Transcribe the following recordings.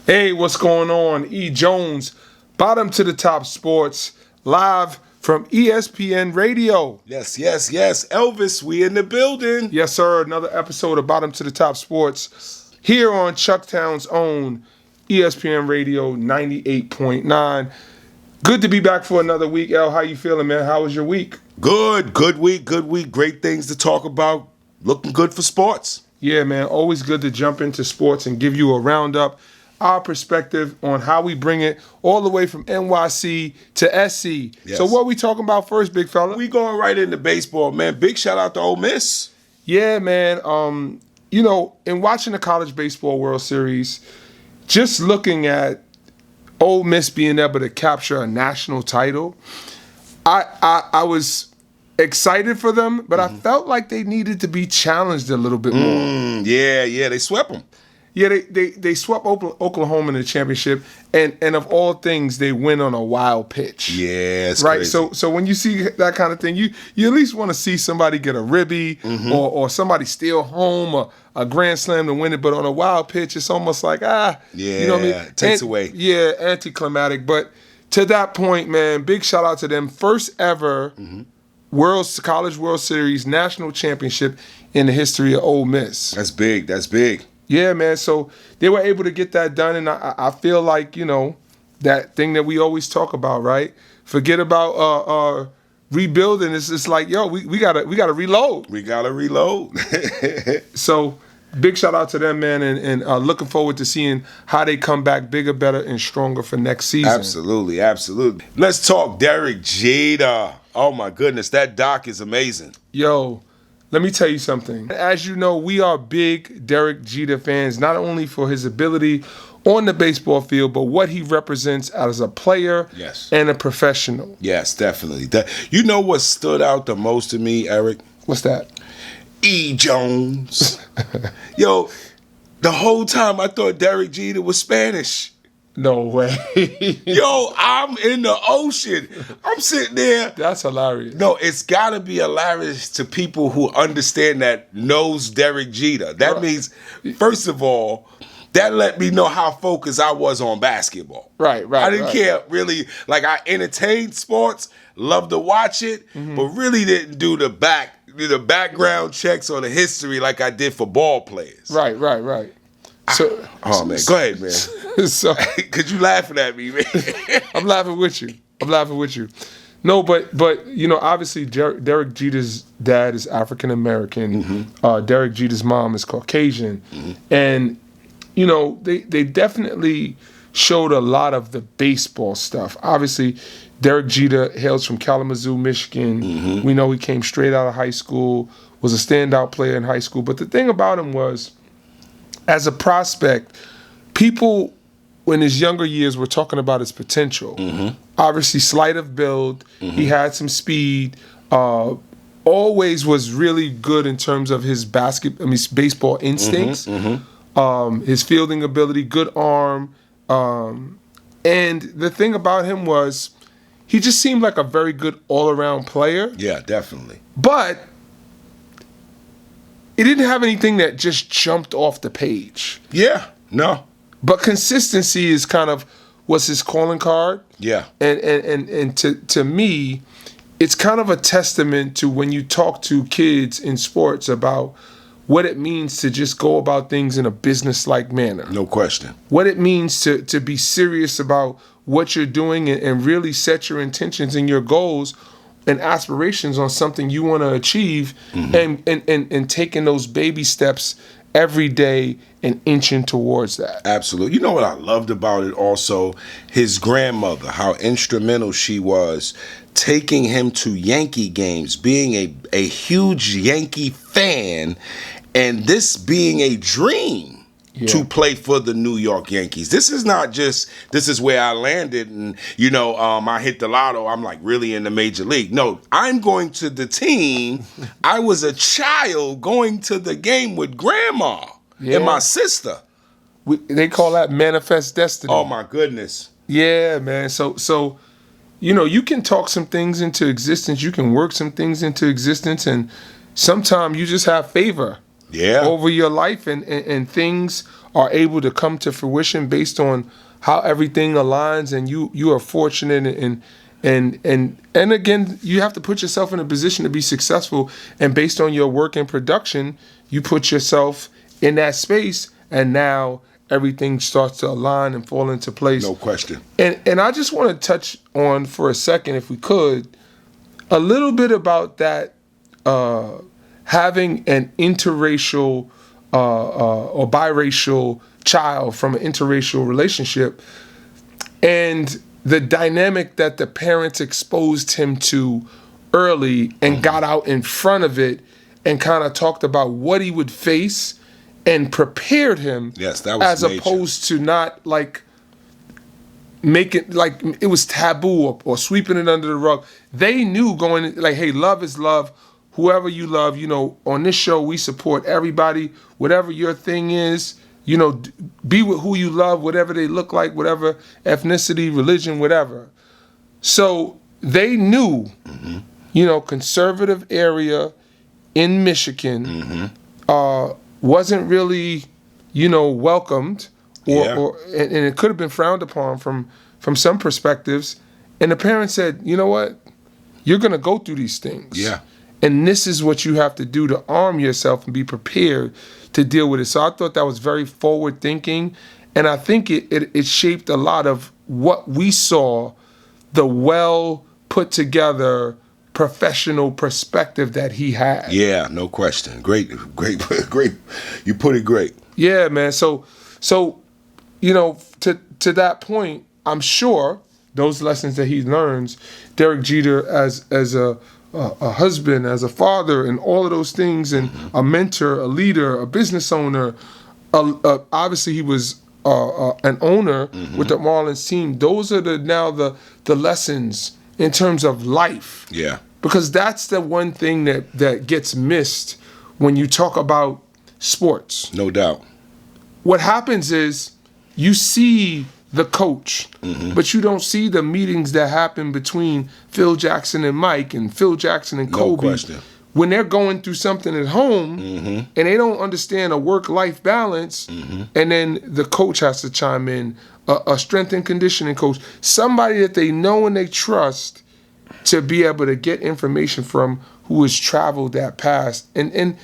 Hey, what's going on? E. Jones, Bottom to the Top Sports, live from ESPN Radio. Yes. Elvis, we in the building. Yes, sir. Another episode of Bottom to the Top Sports here on Chucktown's own ESPN Radio 98.9. Good to be back for another week. El, how you feeling, man? How was your week? Good week. Great things to talk about. Looking good for sports. Yeah, man. Always good to jump into sports and give you a roundup, our perspective on how we bring it all the way from NYC to SC. Yes. So what we talking about first, big fella? We going right into baseball, man. Big shout out to Ole Miss. Yeah, man. In watching the College Baseball World Series, just looking at Ole Miss being able to capture a national title, I was excited for them, but I felt like they needed to be challenged a little bit more. Yeah, they swept them. Yeah, they swept Oklahoma in the championship, and of all things, they win on a wild pitch. Yeah, it's right. crazy. So when you see that kind of thing, you at least want to see somebody get a ribby or somebody steal home a grand slam to win it. But on a wild pitch, it's almost like you know what I mean? It takes away. Yeah, anticlimactic. But to that point, man, big shout out to them. First ever College World Series national championship in the history of Ole Miss. That's big. Yeah, man. So they were able to get that done, and I feel like, that thing that we always talk about, right? Forget about rebuilding. It's just like, we gotta reload. We gotta reload. So big shout out to them, man, and looking forward to seeing how they come back bigger, better, and stronger for next season. Absolutely. Let's talk Derek Jeter. Oh my goodness, that doc is amazing. Yo, let me tell you something. As you know, we are big Derek Jeter fans, not only for his ability on the baseball field, but what he represents as a player and a professional. Yes, definitely. You know what stood out the most to me, Eric? What's that? E. Jones. Yo, the whole time I thought Derek Jeter was Spanish. No way. Yo, I'm in the ocean. I'm sitting there. That's hilarious. No, it's got to be hilarious to people who understand that, knows Derek Jeter. That means, first of all, that let me know how focused I was on basketball. Right. I didn't care really. Like, I entertained sports, loved to watch it, but really didn't do the background checks or the history like I did for ball players. Right. So, man, go ahead, man. So, cause you laughing at me, man. I'm laughing with you. No, but obviously Derek Jeter's dad is African American. Derek Jeter's mom is Caucasian, and they definitely showed a lot of the baseball stuff. Obviously, Derek Jeter hails from Kalamazoo, Michigan. We know he came straight out of high school, was a standout player in high school. But the thing about him was, as a prospect, people in his younger years were talking about his potential. Obviously, slight of build. He had some speed. Always was really good in terms of his baseball instincts. His fielding ability, good arm. And the thing about him was, he just seemed like a very good all-around player. Yeah, definitely. But it didn't have anything that just jumped off the page. Yeah, no. But consistency is kind of was his calling card. Yeah. And to me, it's kind of a testament to when you talk to kids in sports about what it means to just go about things in a business-like manner. No question. What it means to be serious about what you're doing and really set your intentions and your goals and aspirations on something you want to achieve, and taking those baby steps every day and inching towards that. Absolutely. You know what I loved about it also? His grandmother, how instrumental she was taking him to Yankee games, being a huge Yankee fan, and this being a dream. To play for the New York Yankees. This is not just, this is where I landed and, I hit the lotto, I'm like really in the major league. No, I'm going to the team. I was a child going to the game with grandma and my sister. They call that manifest destiny. Oh my goodness. Yeah, man. So you can talk some things into existence. You can work some things into existence, and sometimes you just have favor. over your life, and things are able to come to fruition based on how everything aligns, and you are fortunate, and again, you have to put yourself in a position to be successful, and based on your work and production, you put yourself in that space, and now everything starts to align and fall into place. No question. And I just want to touch on for a second, if we could, a little bit about that, having an interracial or biracial child from an interracial relationship, and the dynamic that the parents exposed him to early and got out in front of it and kind of talked about what he would face and prepared him. Yes, that was as major. Opposed to not like make it like it was taboo or sweeping it under the rug. They knew going like, hey, love is love. Whoever you love, on this show we support everybody. Whatever your thing is, be with who you love, whatever they look like, whatever ethnicity, religion, whatever. So they knew, conservative area in Michigan wasn't really, welcomed, or and it could have been frowned upon from some perspectives. And the parents said, you know what, you're gonna go through these things. Yeah. And this is what you have to do to arm yourself and be prepared to deal with it. So I thought that was very forward thinking. And I think it shaped a lot of what we saw, the well put together professional perspective that he had. Yeah, no question. Great. You put it great. Yeah, man. So to that point, I'm sure those lessons that he learns, Derek Jeter as a husband, as a father, and all of those things, and a mentor, a leader, a business owner. Obviously, he was an owner with the Marlins team. Those are the lessons in terms of life. Yeah. Because that's the one thing that gets missed when you talk about sports. No doubt. What happens is you see the coach, but you don't see the meetings that happen between Phil Jackson and Mike and Phil Jackson and Kobe. No question. When they're going through something at home and they don't understand a work-life balance, and then the coach has to chime in, a strength and conditioning coach, somebody that they know and they trust to be able to get information from who has traveled that path and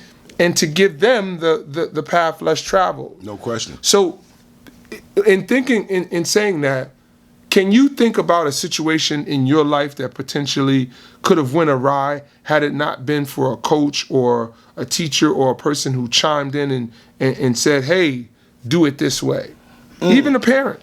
to give them the path less traveled. No question. So in thinking, in saying that, can you think about a situation in your life that potentially could have went awry had it not been for a coach or a teacher or a person who chimed in and said, hey, do it this way? Even a parent.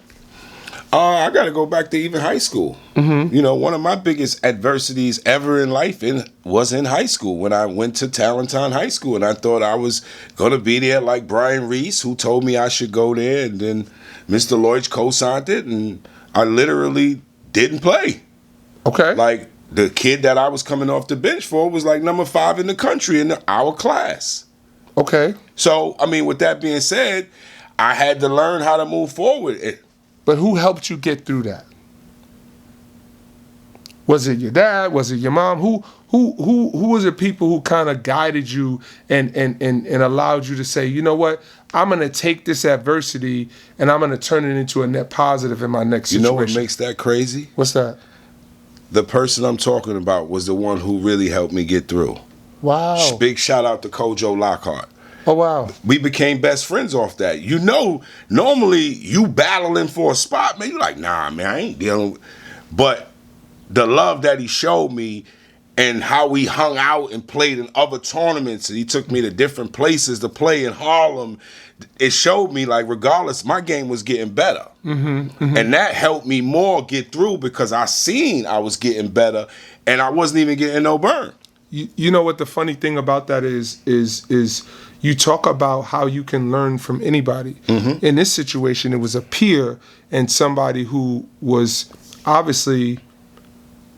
I got to go back to even high school. One of my biggest adversities ever in life was in high school when I went to Talentine High School, and I thought I was going to be there like Brian Reese, who told me I should go there, and then Mr. Lloyd co-signed it, and I literally didn't play. Okay. Like, the kid that I was coming off the bench for was like number 5 in the country in our class. Okay. So, I mean, with that being said, I had to learn how to move forward. But who helped you get through that? Was it your dad? Was it your mom? Who was the people who kind of guided you and allowed you to say, you know what, I'm going to take this adversity and I'm going to turn it into a net positive in my next situation? You know what makes that crazy? What's that? The person I'm talking about was the one who really helped me get through. Wow. Big shout out to Kojo Lockhart. Oh, wow. We became best friends off that. Normally you battling for a spot, man, you're like, nah, man, I ain't dealing with. But the love that he showed me and how we hung out and played in other tournaments, and he took me to different places to play in Harlem, it showed me, like, regardless, my game was getting better. And that helped me more get through because I seen I was getting better and I wasn't even getting no burn. You know what the funny thing about that is you talk about how you can learn from anybody. In this situation, it was a peer and somebody who was obviously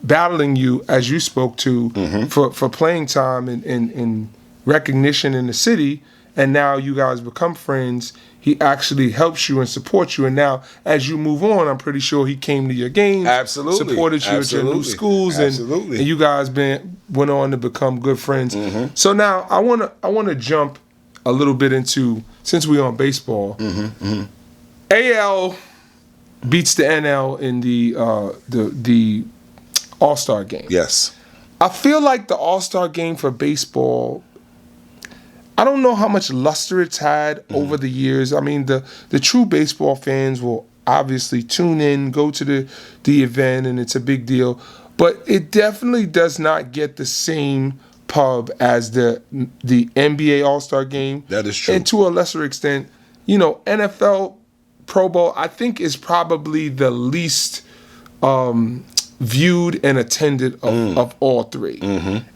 battling you, as you spoke to, for playing time and recognition in the city, and now you guys become friends. He actually helps you and supports you, and now as you move on, I'm pretty sure he came to your games, supported you at your new schools, and you guys went on to become good friends. So now I want to jump a little bit into, since we're on baseball, AL beats the NL in the All-Star game. Yes. I feel like the All-Star game for baseball, I don't know how much luster it's had over the years. I mean, the true baseball fans will obviously tune in, go to the event, and it's a big deal. But it definitely does not get the same pub as the NBA All-Star game. That is true. And to a lesser extent, NFL Pro Bowl, I think, is probably the least viewed and attended of all three.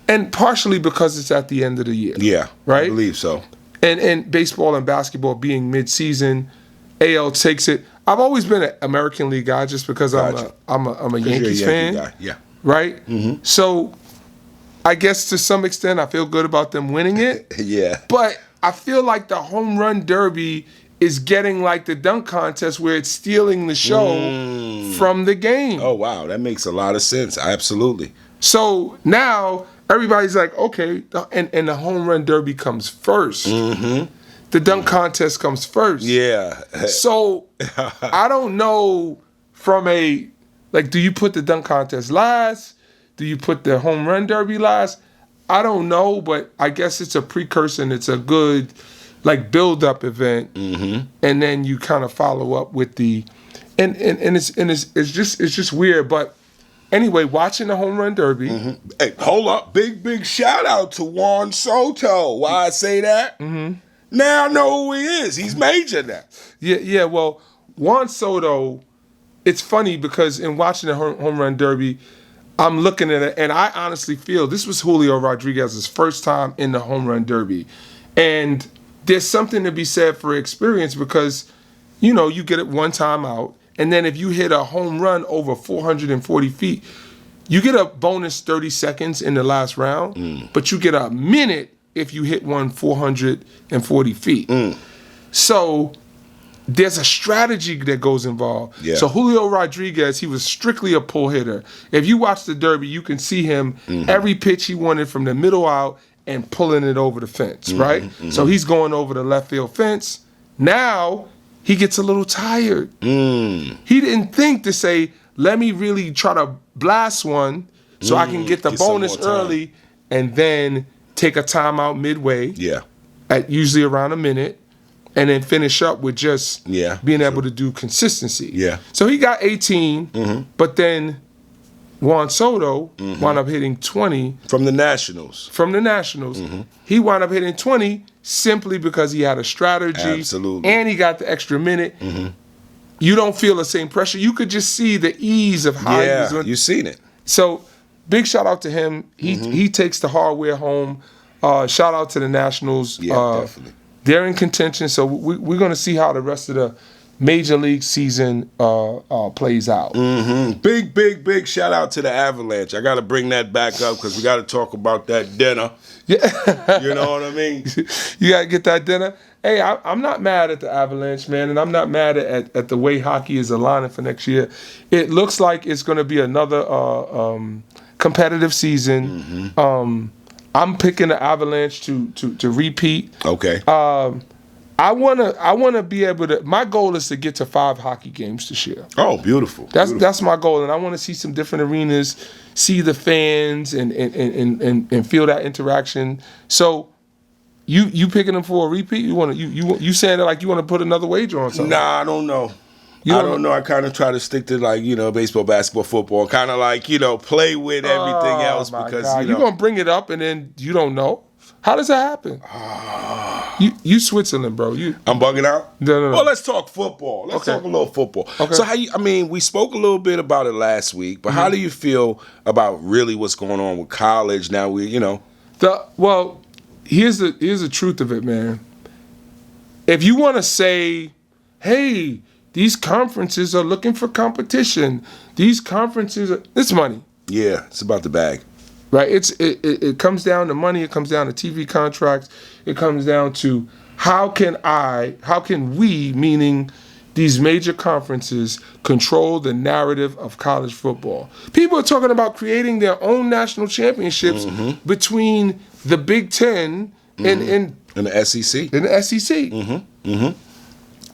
And partially because it's at the end of the year. Yeah, right? I believe so. And baseball and basketball being mid-season, AL takes it. I've always been an American League guy just because Gotcha. I'm a You're Yankees a fan. Yankee guy. Yeah. Right? So I guess to some extent I feel good about them winning it. Yeah. But I feel like the home run derby is getting like the dunk contest where it's stealing the show from the game. Oh, wow. That makes a lot of sense. Absolutely. So now everybody's like, okay, and the home run derby comes first. The dunk contest comes first. Yeah. So I don't know from do you put the dunk contest last? Do you put the home run derby last? I don't know, but I guess it's a precursor and it's a good build-up event, and then you kind of follow up with the, and it's just weird. But anyway, watching the home run derby. Hey, hold up! Big shout out to Juan Soto. Why I say that? Now I know who he is. He's major now. Yeah. Well, Juan Soto. It's funny because in watching the home run derby, I'm looking at it, and I honestly feel this was Julio Rodriguez's first time in the home run derby, and there's something to be said for experience because, you get it one time out, and then if you hit a home run over 440 feet, you get a bonus 30 seconds in the last round, but you get a minute if you hit one 440 feet. So there's a strategy that goes involved. Yeah. So Julio Rodriguez, he was strictly a pull hitter. If you watch the derby, you can see him every pitch he wanted from the middle out and pulling it over the fence, right? So he's going over the left field fence. Now he gets a little tired. He didn't think to say, let me really try to blast one so I can get the bonus early and then take a timeout midway. Yeah. At usually around a minute. And then finish up with just being able to do consistency. Yeah. So he got 18, but then Juan Soto wound up hitting 20. From the Nationals. He wound up hitting 20 simply because he had a strategy. Absolutely. And he got the extra minute. You don't feel the same pressure. You could just see the ease of how he was doing. You've seen it. So big shout out to him. He takes the hardware home. Shout out to the Nationals. Yeah, definitely. They're in contention, so we're going to see how the rest of the Major League season plays out. Big shout out to the Avalanche. I got to bring that back up because we got to talk about that dinner. Yeah. You know what I mean? You got to get that dinner. Hey, I'm not mad at the Avalanche, man, and I'm not mad at the way hockey is aligning for next year. It looks like it's going to be another competitive season. I'm picking the Avalanche to repeat. Okay. I wanna be able to. My goal is to get to 5 hockey games this year. Oh, beautiful. That's my goal, and I want to see some different arenas, see the fans, and feel that interaction. So, you picking them for a repeat? You saying that like you want to put another wager on something? Nah, I don't know. I don't know. I kind of try to stick to baseball, basketball, football. Kind of like play with everything else because you're gonna bring it up and then you don't know. How does that happen? You Switzerland, bro. I'm bugging out. No. Well, let's talk football. Let's talk a little football. Okay. So we spoke a little bit about it last week, but how do you feel about really what's going on with college now? Well, here's the truth of it, man. If you want to say, hey, these conferences are looking for competition. These conferences it's money. Yeah, it's about the bag. Right? It comes down to money, it comes down to TV contracts, it comes down to how can we, meaning these major conferences, control the narrative of college football. People are talking about creating their own national championships between the Big Ten and In the SEC. In the SEC.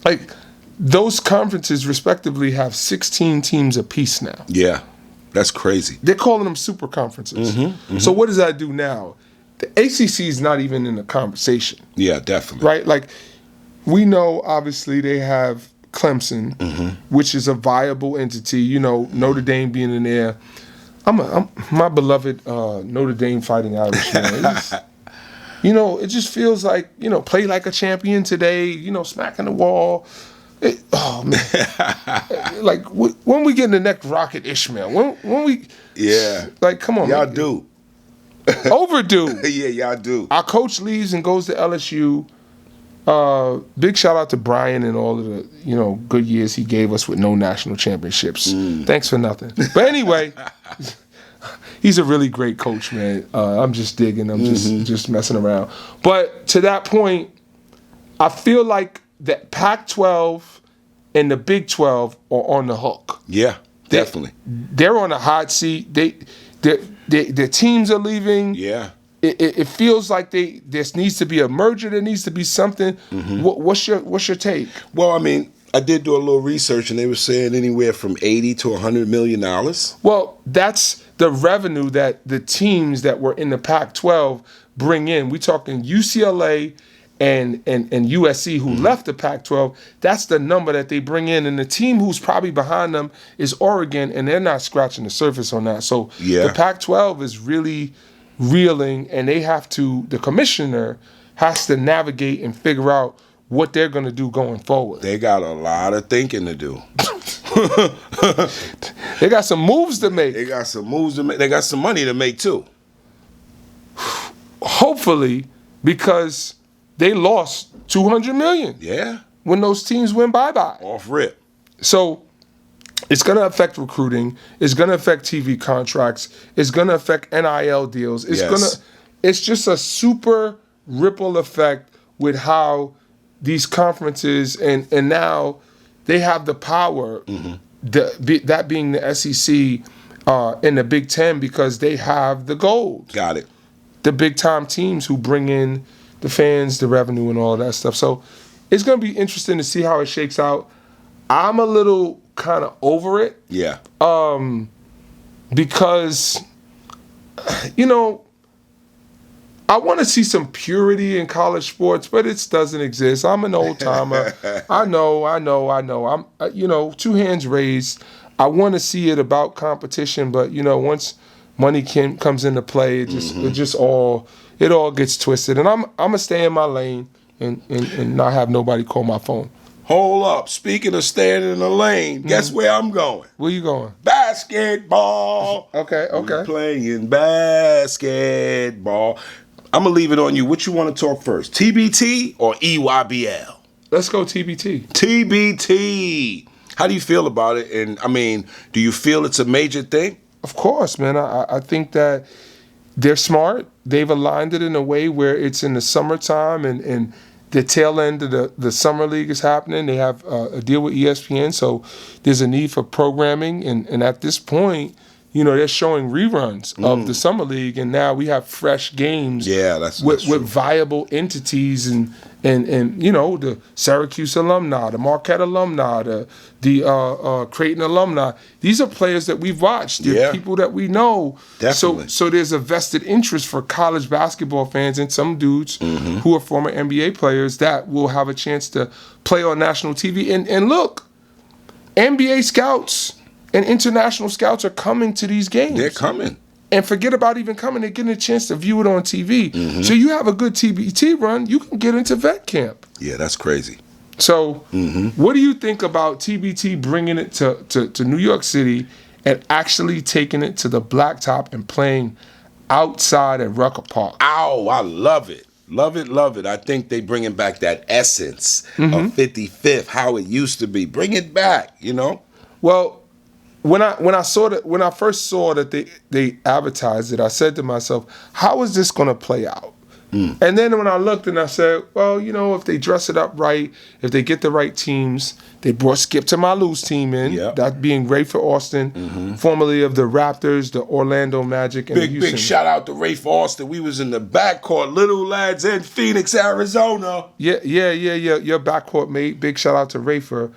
Like, those conferences respectively have 16 teams apiece now. Yeah, that's crazy. They're calling them super conferences. So what does that do now? The ACC is not even in the conversation. Yeah, definitely. Right? Like, we know, obviously, they have Clemson, which is a viable entity. You know, Notre Dame being in there. I'm my beloved Notre Dame Fighting Irish fan. You know, it just feels like, you know, play like a champion today, you know, smacking the wall. Oh, man. Like, when we get in the next Rocket Ishmael? When we... Yeah. Like, come on, y'all man. do. Overdue. Yeah, y'all do. Our coach leaves and goes to LSU. Big shout out to Brian and all of the, you know, good years he gave us with no national championships. Thanks for nothing. But anyway... He's a really great coach, man. I'm just digging. I'm just messing around. But to that point, I feel like the Pac-12 and the Big 12 are on the hook. Yeah, definitely. They're on a hot seat. Their teams are leaving. Yeah. It feels like there needs to be a merger. There needs to be something. What's your take? Well, I mean, I did do a little research, and they were saying anywhere from $80 to $100 million. Well, that's the revenue that the teams that were in the Pac-12 bring in. We talking UCLA and USC who left the Pac-12. That's the number that they bring in, and the team who's probably behind them is Oregon, and they're not scratching the surface on that. So the Pac-12 is really reeling, and they have to. The commissioner has to navigate and figure out what they're going to do going forward. They got a lot of thinking to do. They got some moves to make. They got some moves to make. They got some money to make too. Hopefully, because they lost $200 million. Yeah. When those teams went bye-bye. Off rip. So it's going to affect recruiting. It's going to affect TV contracts. It's going to affect NIL deals. It's just a super ripple effect with how these conferences and now they have the power, that being the SEC and the Big Ten, because they have the gold. Got it. The big time teams who bring in the fans, the revenue, and all of that stuff. So it's going to be interesting to see how it shakes out. I'm a little kind of over it. Yeah. Because, you know, I want to see some purity in college sports, but it doesn't exist. I'm an old timer. I know. I'm, you know, two hands raised. I want to see it about competition, but you know, once money comes into play, it all gets twisted. And I'm gonna stay in my lane and not have nobody call my phone. Hold up. Speaking of staying in the lane, guess where I'm going? Where you going? Basketball. Okay. We're playing basketball. I'm going to leave it on you. What you want to talk first? TBT or EYBL? Let's go TBT. TBT. How do you feel about it? And, I mean, do you feel it's a major thing? Of course, man. I think that they're smart. They've aligned it in a way where it's in the summertime and the tail end of the summer league is happening. They have a deal with ESPN, so there's a need for programming. And at this point, you know, they're showing reruns of the summer league, and now we have fresh games. Yeah, that's with true. viable entities and you know, the Syracuse alumni, the Marquette alumni, the Creighton alumni. These are players that we've watched. They're people that we know. Definitely. So there's a vested interest for college basketball fans and some dudes who are former NBA players that will have a chance to play on national TV. And look, NBA scouts and international scouts are coming to these games. They're coming. And forget about even coming, they're getting a chance to view it on TV. So you have a good TBT run, you can get into vet camp. Yeah, that's crazy. So what do you think about TBT bringing it to New York City and actually taking it to the blacktop and playing outside at Rucker Park? Ow, I love it. Love it, love it. I think they bringing back that essence of 55th, how it used to be. Bring it back, you know? Well, when I first saw that they advertised it, I said to myself, how is this going to play out? And then when I looked and I said, well, you know, if they dress it up right, if they get the right teams, they brought Skip to Malu's team in, that being Rafer Austin, formerly of the Raptors, the Orlando Magic, and the Houston. Big shout out to Rafer Austin. We was in the backcourt, little lads in Phoenix, Arizona. Yeah. Your backcourt mate. Big shout out to Rafer.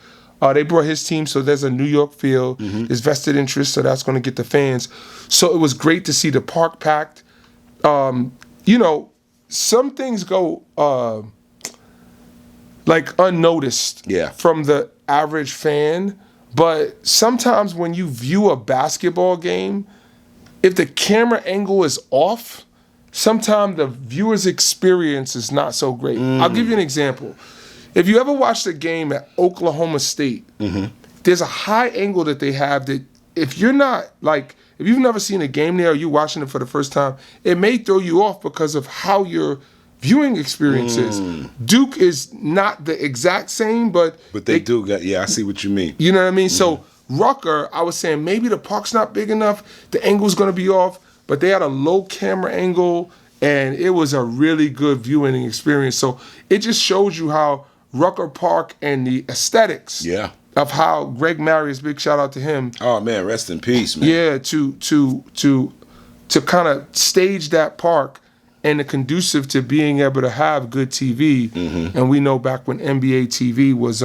They brought his team, so there's a New York feel. There's vested interest, so that's going to get the fans. So it was great to see the park packed. You know, some things go like unnoticed from the average fan, but sometimes when you view a basketball game, if the camera angle is off, sometimes the viewer's experience is not so great. I'll give you an example. If you ever watched a game at Oklahoma State, there's a high angle that they have that if you're not like, if you've never seen a game there or you're watching it for the first time, it may throw you off because of how your viewing experience is. Duke is not the exact same, but they do got, I see what you mean. You know what I mean? So Rucker, I was saying maybe the park's not big enough, the angle's going to be off, but they had a low camera angle, and it was a really good viewing experience. So it just shows you how Rucker Park and the aesthetics of how Greg Marius, big shout out to him. Oh man, rest in peace, man. Yeah, to kind of stage that park and the conducive to being able to have good TV. And we know back when NBA TV was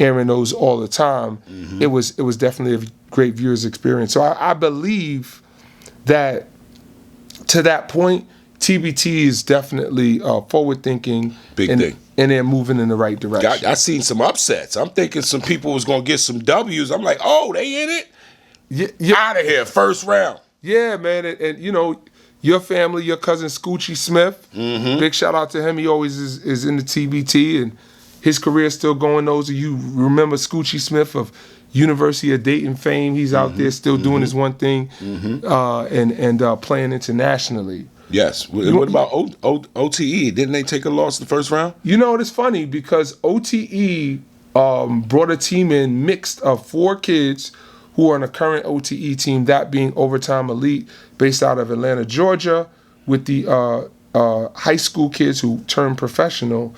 airing those all the time, it was definitely a great viewers experience. So I believe that to that point, TBT is definitely forward thinking. Big thing. And they're moving in the right direction. I seen some upsets. I'm thinking some people was going to get some W's. I'm like, oh, they in it? Out of here, first round. Yeah, man. And you know, your family, your cousin Scoochie Smith, big shout out to him. He always is in the TBT, and his career is still going. Those of you remember Scoochie Smith of University of Dayton fame. He's out there still doing his one thing and playing internationally. Yes. What about OTE? Didn't they take a loss in the first round? You know, it's funny because OTE brought a team in mixed of 4 kids who are on a current OTE team, that being Overtime Elite, based out of Atlanta, Georgia, with the high school kids who turned professional.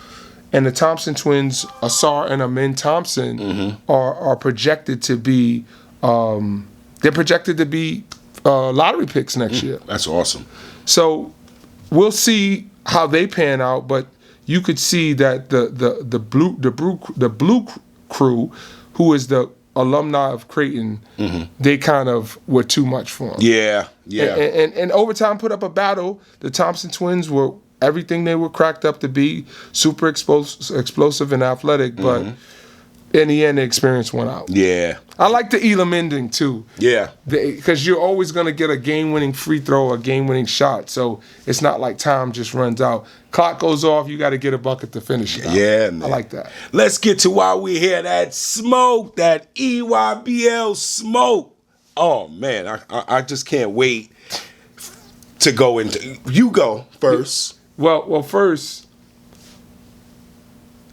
And the Thompson twins, Asar and Amin Thompson, are projected to be lottery picks next year. That's awesome. So we'll see how they pan out, but you could see that the blue crew, who is the alumni of Creighton, they kind of were too much for them. Yeah. And Overtime put up a battle. The Thompson twins were everything they were cracked up to be, super explosive and athletic, but in the end, the experience went out. Yeah. I like the Elam ending, too. Yeah. Because you're always going to get a game-winning free throw, a game-winning shot. So it's not like time just runs out. Clock goes off, you got to get a bucket to finish it out. Yeah, man. I like that. Let's get to why we hear that smoke, that EYBL smoke. Oh, man, I just can't wait to go into. You go first. Well, first,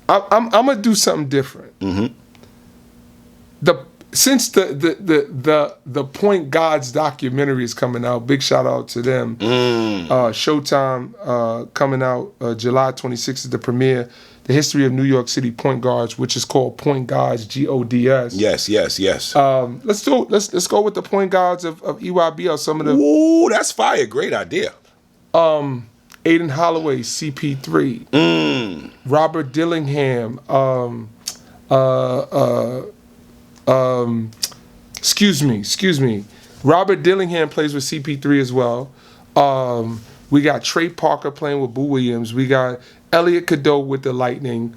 I'm gonna do something different. Since the Point Guards documentary is coming out, big shout out to them. Showtime coming out July 26th is the premiere. The history of New York City point guards, which is called Point Guards, GODS. Yes. Let's go with the point guards of EYBL. Some of the. Ooh, that's fire! Great idea. Aiden Holloway, CP3, Robert Dillingham, excuse me. Robert Dillingham plays with CP3 as well. We got Trey Parker playing with Boo Williams. We got Elliot Cadeau with the Lightning.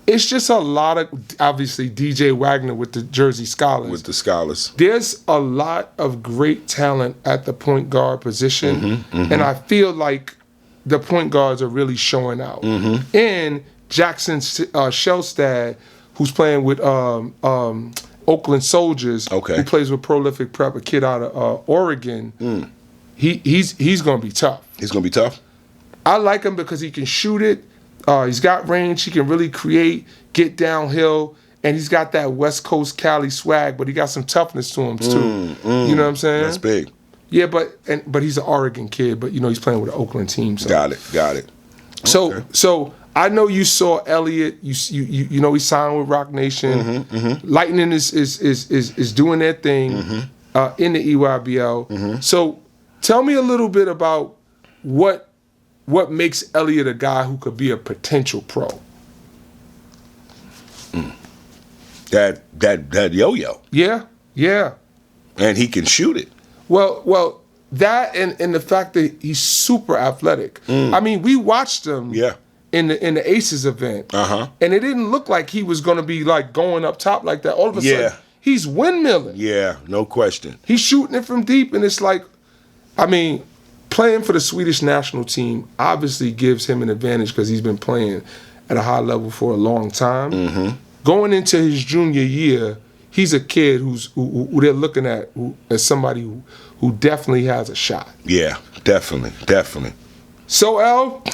It's just a lot of, obviously, DJ Wagner with the Jersey Scholars. There's a lot of great talent at the point guard position, and I feel like the point guards are really showing out. And Jackson Shelstad, who's playing with Oakland Soldiers, who plays with Prolific Prep, a kid out of Oregon, he's going to be tough. He's going to be tough? I like him because he can shoot it. He's got range. He can really create, get downhill, and he's got that West Coast Cali swag, but he got some toughness to him, too. You know what I'm saying? That's big. Yeah, but he's an Oregon kid, but, you know, he's playing with an Oakland team. So. Got it. So I know you saw Elliott. You know he signed with Rock Nation. Lightning is doing their thing in the EYBL. So tell me a little bit about what makes Elliott a guy who could be a potential pro. That yo-yo. Yeah. And he can shoot it. Well, that and the fact that he's super athletic. I mean, we watched him in the Aces event, and it didn't look like he was going to be like going up top like that. All of a sudden, he's windmilling. Yeah, no question. He's shooting it from deep, and it's like, I mean, playing for the Swedish national team obviously gives him an advantage because he's been playing at a high level for a long time. Going into his junior year, he's a kid who they're looking at as somebody who definitely has a shot. Yeah, definitely. So, L,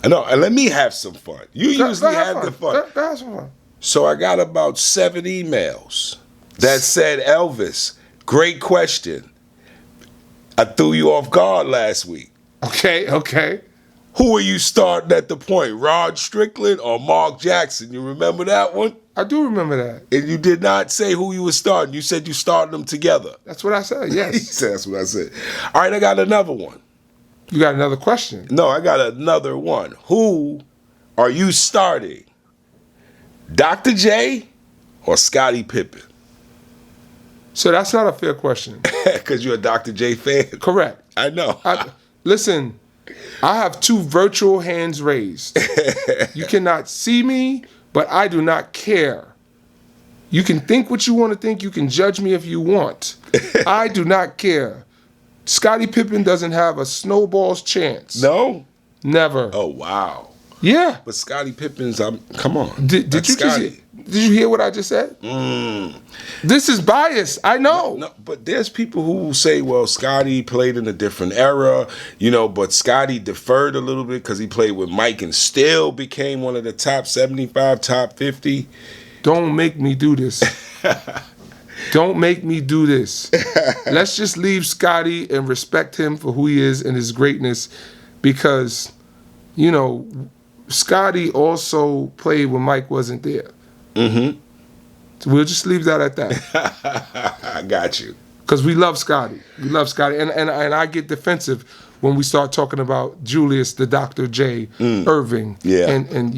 no, and let me have some fun. You usually have the fun. Have some fun. So I got about 7 emails that said, Elvis, great question. I threw you off guard last week. Okay. Who are you starting at the point, Rod Strickland or Mark Jackson? You remember that one? I do remember that. And you did not say who you were starting. You said you started them together. That's what I said, yes. He said that's what I said. All right, I got another one. You got another question? No, I got another one. Who are you starting? Dr. J or Scottie Pippen? So that's not a fair question. Because you're a Dr. J fan? Correct. I know. Listen, I have 2 virtual hands raised. You cannot see me, but I do not care. You can think what you want to think. You can judge me if you want. I do not care. Scottie Pippen doesn't have a snowball's chance. No? Never. Oh, wow. Yeah. But Scottie Pippen's, come on. Did you hear what I just said? This is bias. I know. No, but there's people who say, well, Scottie played in a different era, but Scottie deferred a little bit because he played with Mike and still became one of the top 75, top 50. Don't make me do this. Don't make me do this. Let's just leave Scottie and respect him for who he is and his greatness because, Scottie also played when Mike wasn't there. So we'll just leave that at that. I got you. Because we love Scottie. We love Scottie. And I get defensive when we start talking about Julius, the Dr. J, Irving. Yeah. And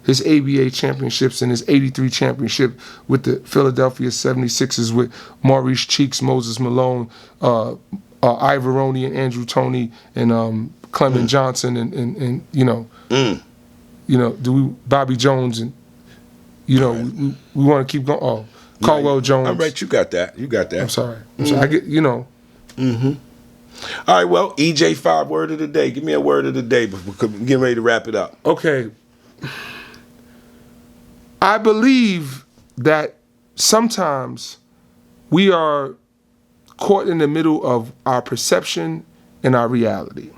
his ABA championships and his 83 championship with the Philadelphia 76ers with Maurice Cheeks, Moses Malone, Ivoroni and Andrew Toney and Clement Johnson and Bobby Jones and we want to keep going. Oh, Caldwell Jones. I'm right. You got that. I'm sorry. I get, All right, well, EJ5 word of the day. Give me a word of the day before we get ready to wrap it up. Okay. I believe that sometimes we are caught in the middle of our perception and our reality.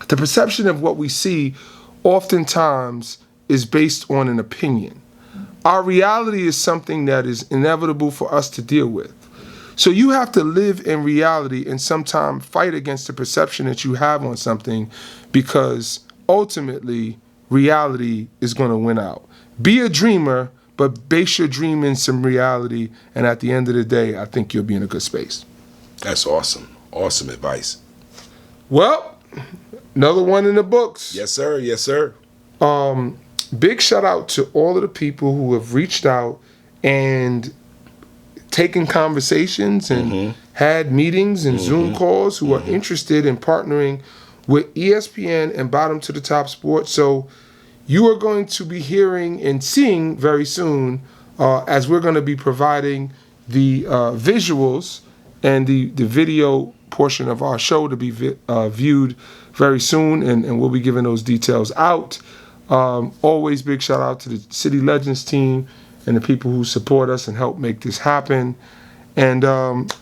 The perception of what we see oftentimes is based on an opinion. Our reality is something that is inevitable for us to deal with. So you have to live in reality and sometimes fight against the perception that you have on something because ultimately reality is going to win out. Be a dreamer, but base your dream in some reality, and at the end of the day, I think you'll be in a good space. That's awesome. Awesome advice. Well, another one in the books. Yes, sir. Yes, sir. Big shout out to all of the people who have reached out and taken conversations and had meetings and Zoom calls who are interested in partnering with ESPN and Bottom to the Top Sports. So you are going to be hearing and seeing very soon as we're going to be providing the visuals and the video portion of our show to be viewed very soon, and we'll be giving those details out. Always big shout out to the City Legends team and the people who support us and help make this happen. And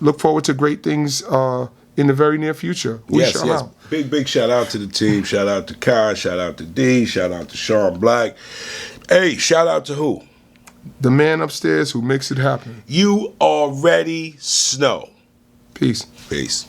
look forward to great things in the very near future. Yes. Big shout out to the team. Shout out to Kai. Shout out to D. Shout out to Sean Black. Hey, shout out to who? The man upstairs who makes it happen. You already know. Peace. Peace.